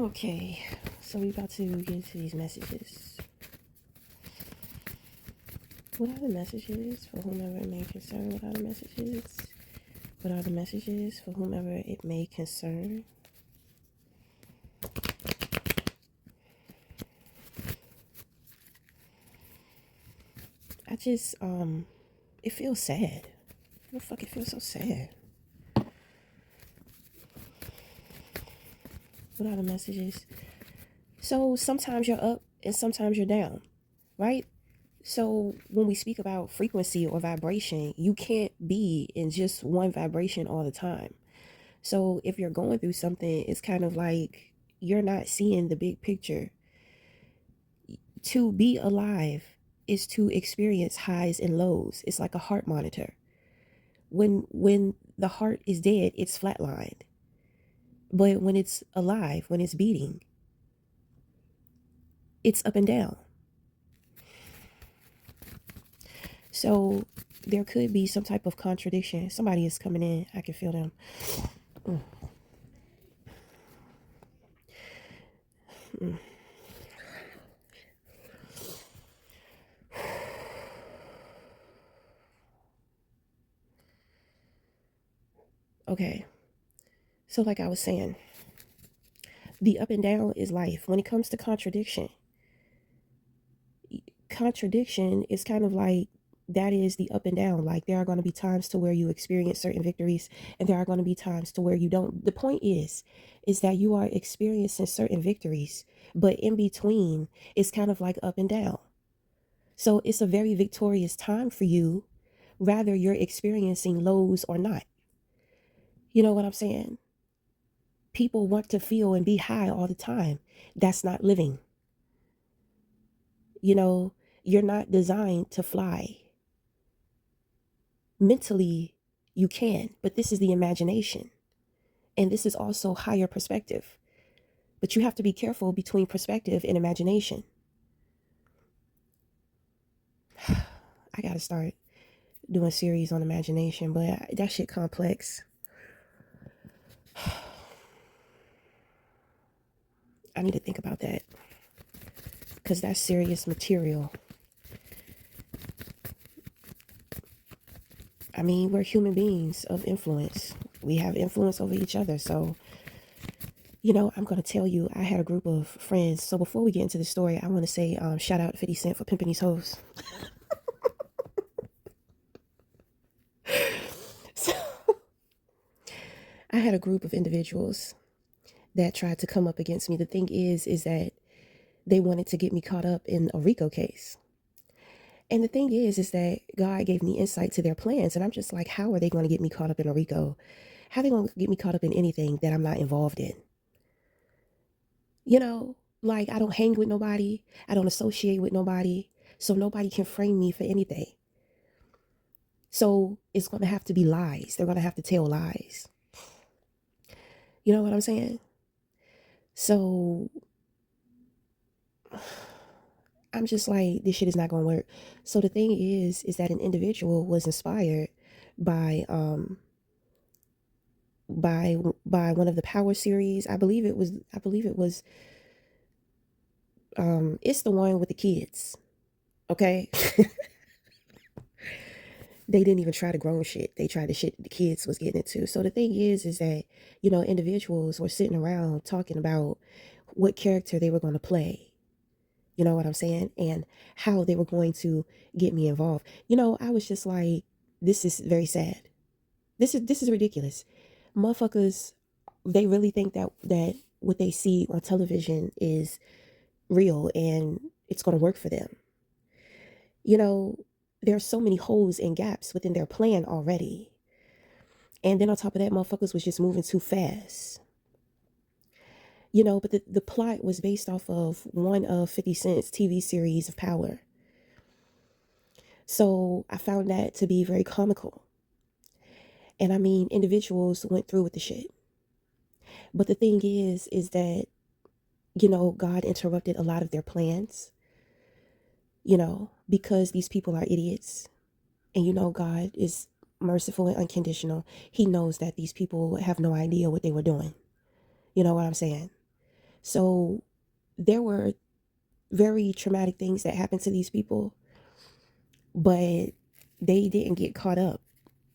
Okay, so we about to get into these messages. What are the messages for whomever it may concern? What are the messages? What are the messages for whomever it may concern? I just, it feels sad. What the fuck, it feels so sad. What are the messages? So sometimes you're up and sometimes you're down, right? So when we speak about frequency or vibration, you can't be in just one vibration all the time. So if you're going through something, it's kind of like you're not seeing the big picture. To be alive is to experience highs and lows. It's like a heart monitor. When the heart is dead, it's flatlined. But when it's alive, when it's beating, it's up and down. So there could be some type of contradiction. Somebody is coming in. I can feel them. Mm. Mm. Okay. So like I was saying, the up and down is life. When it comes to contradiction is kind of like that is the up and down. Like there are going to be times to where you experience certain victories and there are going to be times to where you don't. The point is that you are experiencing certain victories, but in between it's kind of like up and down. So it's a very victorious time for you, rather you're experiencing lows or not. You know what I'm saying? People want to feel and be high all the time. That's not living. You know, you're not designed to fly. Mentally, you can, but this is the imagination. And this is also higher perspective. But you have to be careful between perspective and imagination. I got to start doing a series on imagination, but that shit complex. I need to think about that because that's serious material. I mean, we're human beings of influence. We have influence over each other. So, you know, I'm going to tell you, I had a group of friends. So before we get into the story, I want to say shout out 50 Cent for pimping these hoes. So I had a group of individuals that tried to come up against me. The thing is that they wanted to get me caught up in a RICO case. And the thing is that God gave me insight to their plans. And I'm just like, how are they going to get me caught up in a RICO? How are they going to get me caught up in anything that I'm not involved in? You know, like I don't hang with nobody. I don't associate with nobody. So nobody can frame me for anything. So it's going to have to be lies. They're going to have to tell lies. You know what I'm saying? So I'm just like, this shit is not going to work. So the thing is that an individual was inspired by by one of the Power series. I believe it was it's the one with the kids. Okay. They didn't even try to grown shit. They tried the shit the kids was getting into. So the thing is that, you know, individuals were sitting around talking about what character they were going to play. You know what I'm saying? And how they were going to get me involved. You know, I was just like, this is very sad. This is ridiculous. Motherfuckers, they really think that what they see on television is real and it's going to work for them. You know, there are so many holes and gaps within their plan already. And then on top of that, motherfuckers was just moving too fast. You know, but the plot was based off of one of 50 Cent's TV series of Power. So I found that to be very comical. And I mean, individuals went through with the shit. But the thing is that, you know, God interrupted a lot of their plans, you know, because these people are idiots. And, you know, God is merciful and unconditional. He knows that these people have no idea what they were doing. You know what I'm saying? So there were very traumatic things that happened to these people, but they didn't get caught up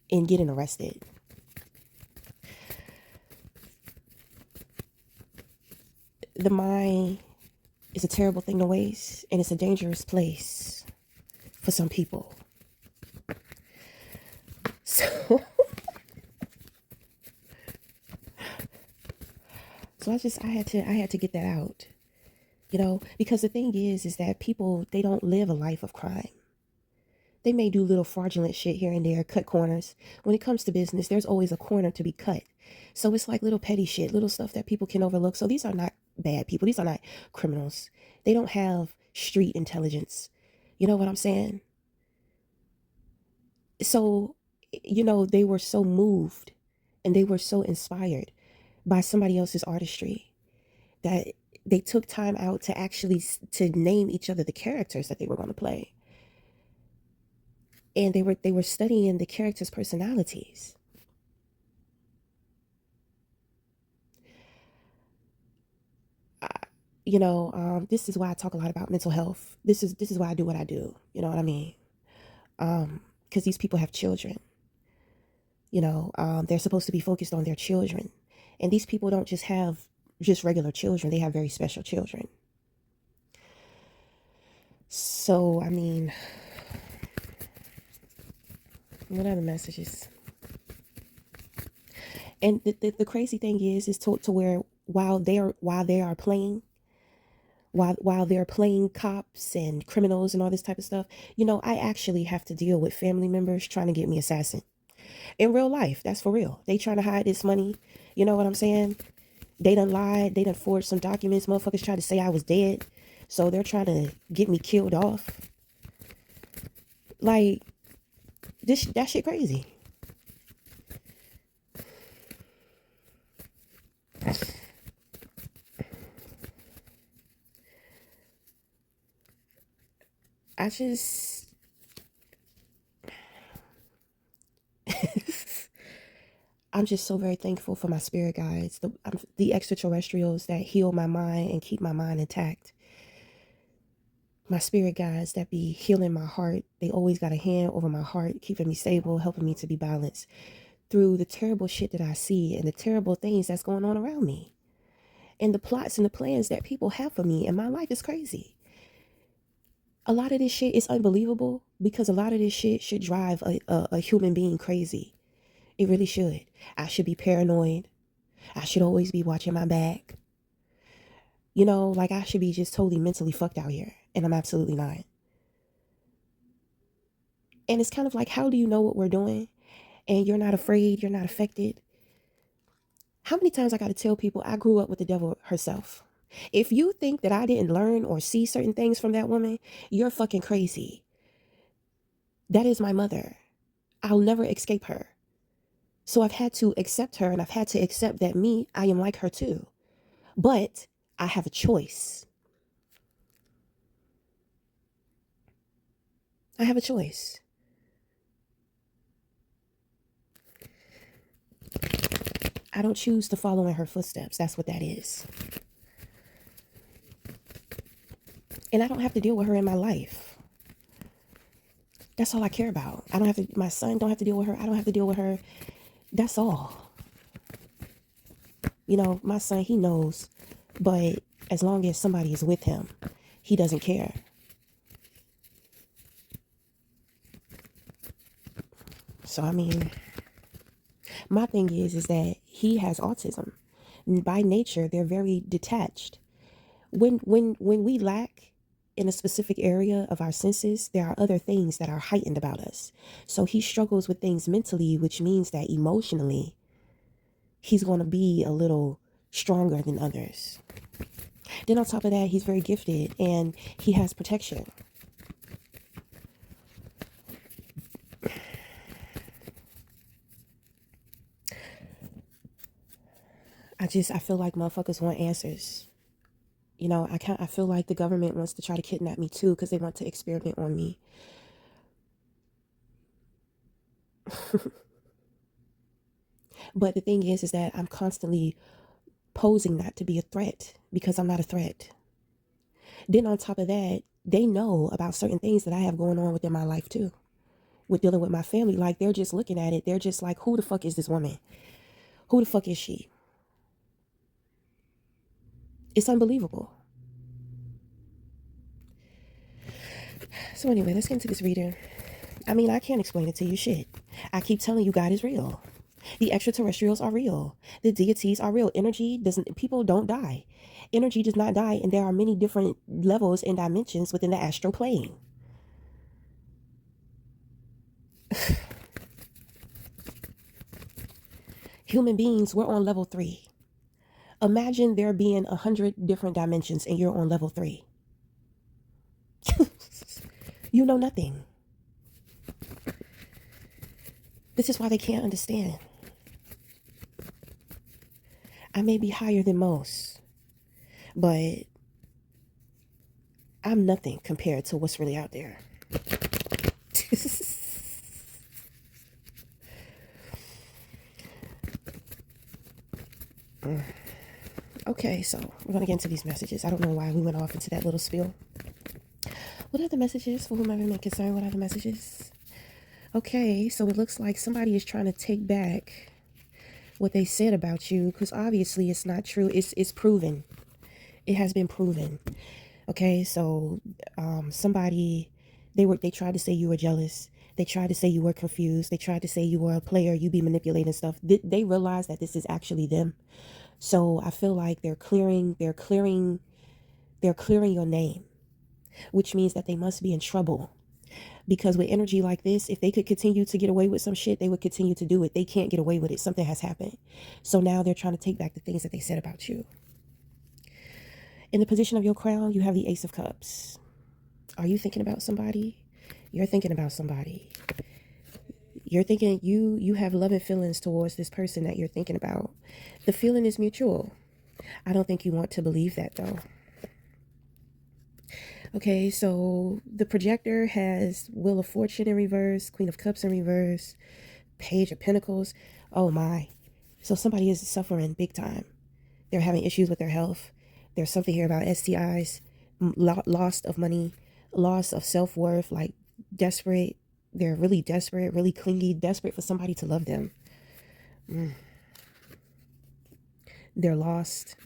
in getting arrested. The mind is a terrible thing to waste, and it's a dangerous place for some people. So, so I had to get that out, because the thing is that people, they don't live a life of crime. They may do little fraudulent shit here and there, cut corners. When it comes to business, there's always a corner to be cut. So it's like little petty shit, little stuff that people can overlook. So these are not bad people. These are not criminals. They don't have street intelligence. You know what I'm saying? So, they were so moved and they were so inspired by somebody else's artistry that they took time out to actually to name each other the characters that they were going to play. And they were studying the characters' personalities. This is why I talk a lot about mental health. This is why I do what I do. You know what I mean? Because these people have children. They're supposed to be focused on their children, and these people don't just have just regular children. They have very special children. So I mean, what other messages? And the crazy thing is to where while they are playing while they're playing cops and criminals and all this type of stuff, I actually have to deal with family members trying to get me assassin in real life. That's for real. They trying to hide this money. You know what I'm saying? They done lied. They done forged some documents. Motherfuckers tried to say I was dead, so they're trying to get me killed off. Like that shit crazy. I just I'm just so very thankful for my spirit guides, the extraterrestrials that heal my mind and keep my mind intact. My spirit guides that be healing my heart. They always got a hand over my heart, keeping me stable, helping me to be balanced through the terrible shit that I see and the terrible things that's going on around me. And the plots and the plans that people have for me. And my life is crazy. A lot of this shit is unbelievable because a lot of this shit should drive a human being crazy. It really should. I should be paranoid. I should always be watching my back. Like I should be just totally mentally fucked out here. And I'm absolutely not. And it's kind of like, how do you know what we're doing? And you're not afraid, you're not affected. How many times I got to tell people I grew up with the devil herself? If you think that I didn't learn or see certain things from that woman, you're fucking crazy. That is my mother. I'll never escape her. So I've had to accept her, and I've had to accept that I am like her too. But I have a choice. I have a choice. I don't choose to follow in her footsteps. That's what that is. And I don't have to deal with her in my life. That's all I care about. I don't have to, my son don't have to deal with her. I don't have to deal with her. That's all. My son, he knows, but as long as somebody is with him, he doesn't care. So, I mean, my thing is that he has autism. And by nature, they're very detached. When we lack in a specific area of our senses, there are other things that are heightened about us. So he struggles with things mentally, which means that emotionally, he's going to be a little stronger than others. Then on top of that, he's very gifted and he has protection. I feel like motherfuckers want answers. I feel like the government wants to try to kidnap me too because they want to experiment on me. But the thing is that I'm constantly posing not to be a threat because I'm not a threat. Then on top of that, they know about certain things that I have going on within my life too, with dealing with my family. Like, they're just looking at it. They're just like, who the fuck is this woman? Who the fuck is she? It's unbelievable. So anyway, let's get into this reading. I mean, I can't explain it to you, shit. I keep telling you God is real. The extraterrestrials are real. The deities are real. Energy doesn't, people don't die. Energy does not die, and there are many different levels and dimensions within the astral plane. Human beings, we're on level 3. Imagine there being 100 different dimensions and you're on level 3. You know nothing. This is why they can't understand. I may be higher than most, but I'm nothing compared to what's really out there. Okay, so we're going to get into these messages. I don't know why we went off into that little spiel. What are the messages for whomever may concern? What are the messages? Okay, so it looks like somebody is trying to take back what they said about you, because obviously it's not true. It's proven. It has been proven. Okay, so somebody, they tried to say you were jealous. They tried to say you were confused. They tried to say you were a player, you be manipulating stuff. They realize that this is actually them. So I feel like they're clearing your name, which means that they must be in trouble. Because with energy like this, if they could continue to get away with some shit, they would continue to do it. They can't get away with it. Something has happened. So now they're trying to take back the things that they said about you. In the position of your crown, you have the Ace of Cups. Are you thinking about somebody? You're thinking about somebody. You're thinking, you have loving feelings towards this person that you're thinking about. The feeling is mutual. I don't think you want to believe that, though. Okay, so the projector has Wheel of Fortune in reverse, Queen of Cups in reverse, Page of Pentacles. Oh my. So somebody is suffering big time. They're having issues with their health. There's something here about STIs, loss of money, loss of self-worth, like desperate. They're really desperate, really clingy, desperate for somebody to love them. They're lost.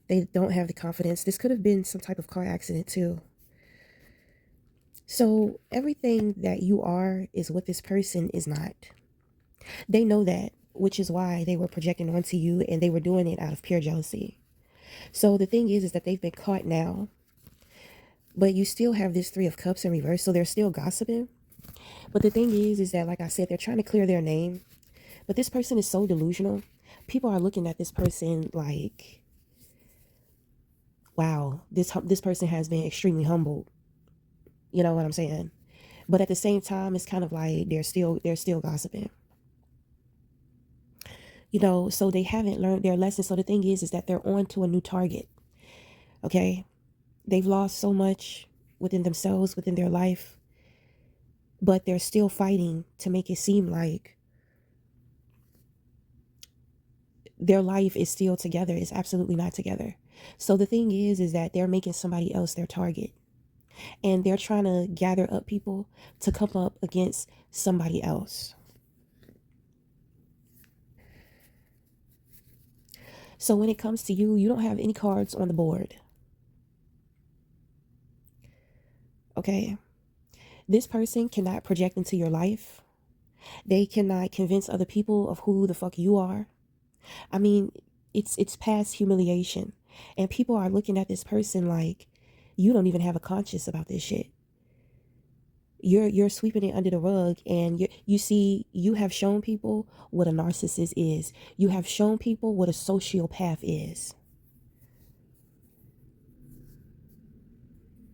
They don't have the confidence. This could have been some type of car accident too. So everything that you are is what this person is not. They know that, which is why they were projecting onto you, and they were doing it out of pure jealousy. So the thing is that they've been caught now, but you still have this Three of Cups in reverse, so they're still gossiping. But the thing is that, like I said, they're trying to clear their name. But this person is so delusional. People are looking at this person like, wow, this person has been extremely humbled. You know what I'm saying? But at the same time, it's kind of like they're still gossiping. You know, so they haven't learned their lesson. So the thing is that they're on to a new target. Okay? They've lost so much within themselves, within their life, but they're still fighting to make it seem like their life is still together. It's absolutely not together. So the thing is that they're making somebody else their target, and they're trying to gather up people to come up against somebody else. So when it comes to you, you don't have any cards on the board. Okay? This person cannot project into your life. They cannot convince other people of who the fuck you are. I mean, it's past humiliation. And people are looking at this person like, you don't even have a conscience about this shit. You're sweeping it under the rug, and you see, you have shown people what a narcissist is. You have shown people what a sociopath is.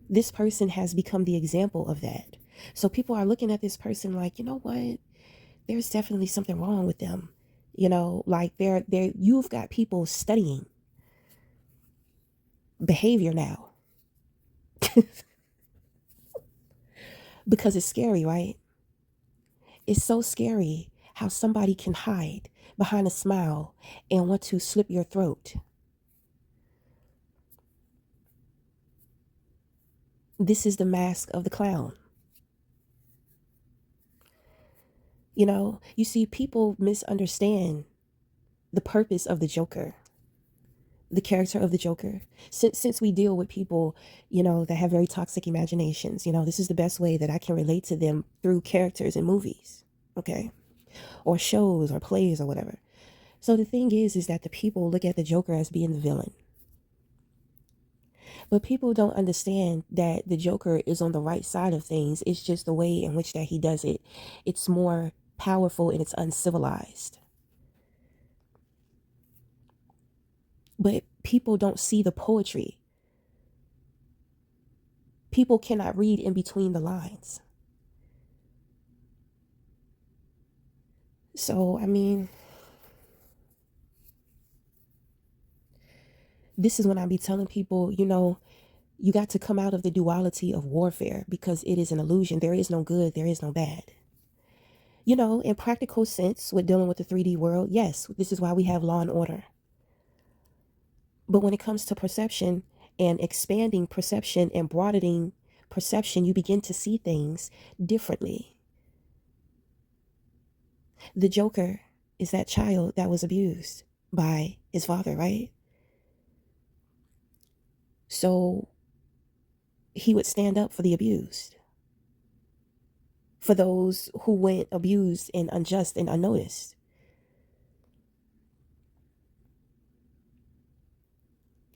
This person has become the example of that. So people are looking at this person like, you know what? There's definitely something wrong with them. You know, like you've got people studying behavior now. Because it's scary, right? It's so scary how somebody can hide. behind a smile and want to slip your throat. This is the mask of the clown. You know, you see, people misunderstand the purpose of the Joker, the character of the Joker. Since we deal with people, you know, that have very toxic imaginations, you know, this is the best way that I can relate to them through characters in movies, okay? Or shows or plays or whatever. So the thing is that the people look at the Joker as being the villain. But people don't understand that the Joker is on the right side of things. It's just the way in which that he does it. It's more powerful and it's uncivilized. But people don't see the poetry. People cannot read in between the lines. So, I mean, this is when I be telling people, you know, you got to come out of the duality of warfare because it is an illusion. There is no good, there is no bad. You know, in practical sense, with dealing with the 3D world, yes, this is why we have law and order. But when it comes to perception and expanding perception and broadening perception, you begin to see things differently. The Joker is that child that was abused by his father, right? So he would stand up for the abused, for those who went abused and unjust and unnoticed.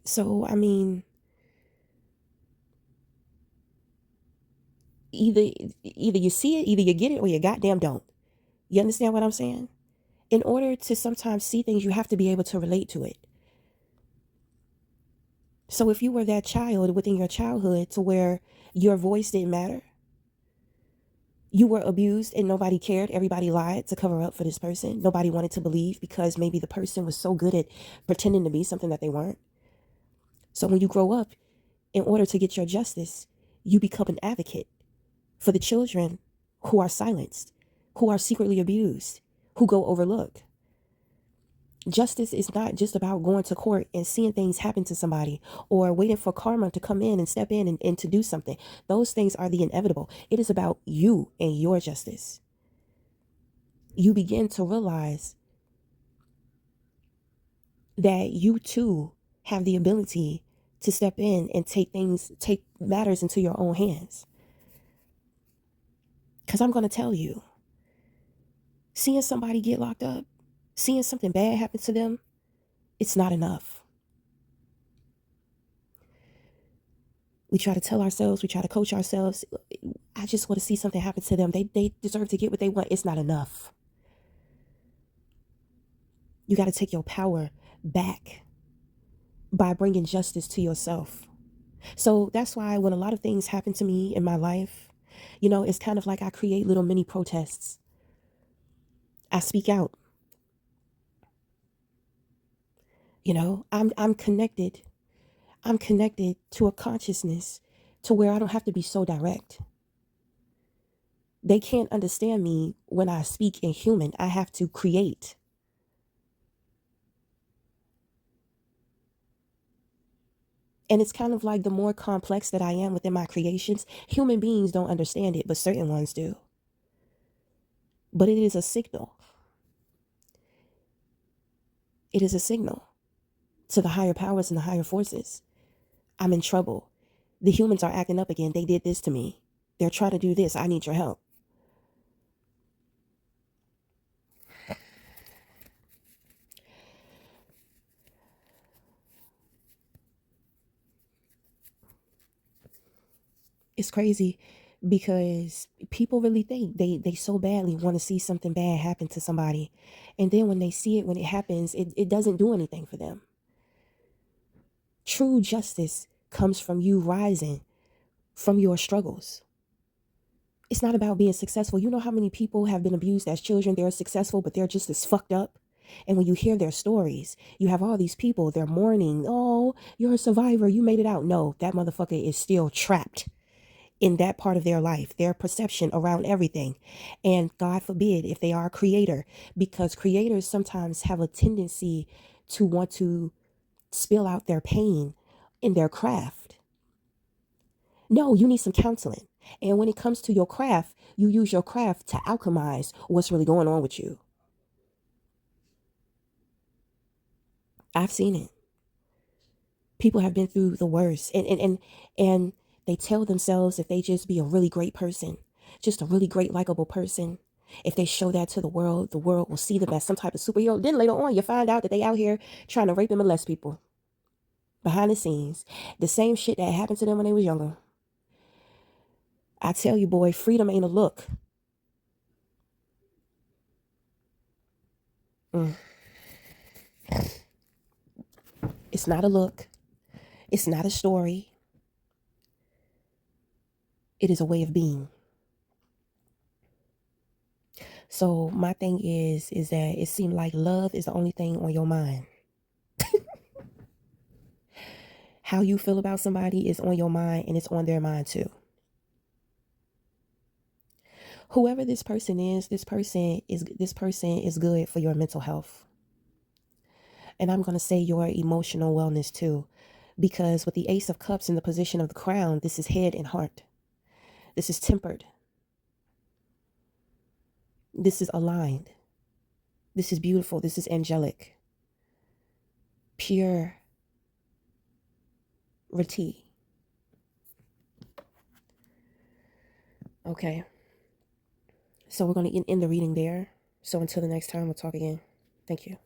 So, I mean, either you see it, either you get it, or you goddamn don't. You understand what I'm saying? In order to sometimes see things, you have to be able to relate to it. So if you were that child within your childhood to where your voice didn't matter, you were abused and nobody cared, everybody lied to cover up for this person, nobody wanted to believe because maybe the person was so good at pretending to be something that they weren't. So when you grow up, in order to get your justice, you become an advocate for the children who are silenced, who are secretly abused, who go overlooked. Justice is not just about going to court and seeing things happen to somebody or waiting for karma to come in and step in and to do something. Those things are the inevitable. It is about you and your justice. You begin to realize that you too have the ability to step in and take matters into your own hands. Because I'm going to tell you, seeing somebody get locked up, seeing something bad happen to them, it's not enough. We try to tell ourselves, we try to coach ourselves, I just want to see something happen to them. They deserve to get what they want. It's not enough. You got to take your power back by bringing justice to yourself. So that's why when a lot of things happen to me in my life, you know, it's kind of like I create little mini protests. I speak out. You know, I'm connected. I'm connected to a consciousness to where I don't have to be so direct. They can't understand me when I speak in human. I have to create. And it's kind of like the more complex that I am within my creations, human beings don't understand it, but certain ones do. But it is a signal. It is a signal to the higher powers and the higher forces. I'm in trouble. The humans are acting up again. They did this to me. They're trying to do this. I need your help. It's crazy because people really think they so badly want to see something bad happen to somebody. And then when they see it, when it happens, it doesn't do anything for them. True justice comes from you rising from your struggles. It's not about being successful. You know how many people have been abused as children? They're successful, but they're just as fucked up. And when you hear their stories, you have all these people, they're mourning. Oh, you're a survivor. You made it out. No, that motherfucker is still trapped in that part of their life, their perception around everything. And God forbid if they are a creator, because creators sometimes have a tendency to want to spill out their pain in their craft. No, you need some counseling. And when it comes to your craft, you use your craft to alchemize what's really going on with you. I've seen it. People have been through the worst, and they tell themselves if they just be a really great person, just a really great likable person, if they show that to the world will see them as some type of superhero. Then later on you find out that they out here trying to rape and molest people behind the scenes, the same shit that happened to them when they was younger. I tell you, boy, freedom ain't a look. mm. It's not a look, it's not a story, it is a way of being. So my thing is that it seemed like love is the only thing on your mind. How you feel about somebody is on your mind, and it's on their mind too. Whoever this person is, this person is good for your mental health. And I'm going to say your emotional wellness too, because with the Ace of Cups in the position of the crown, this is head and heart. This is tempered. This is aligned. This is beautiful. This is angelic. Pure reti. Okay. So we're going to end the reading there. So until the next time, we'll talk again. Thank you.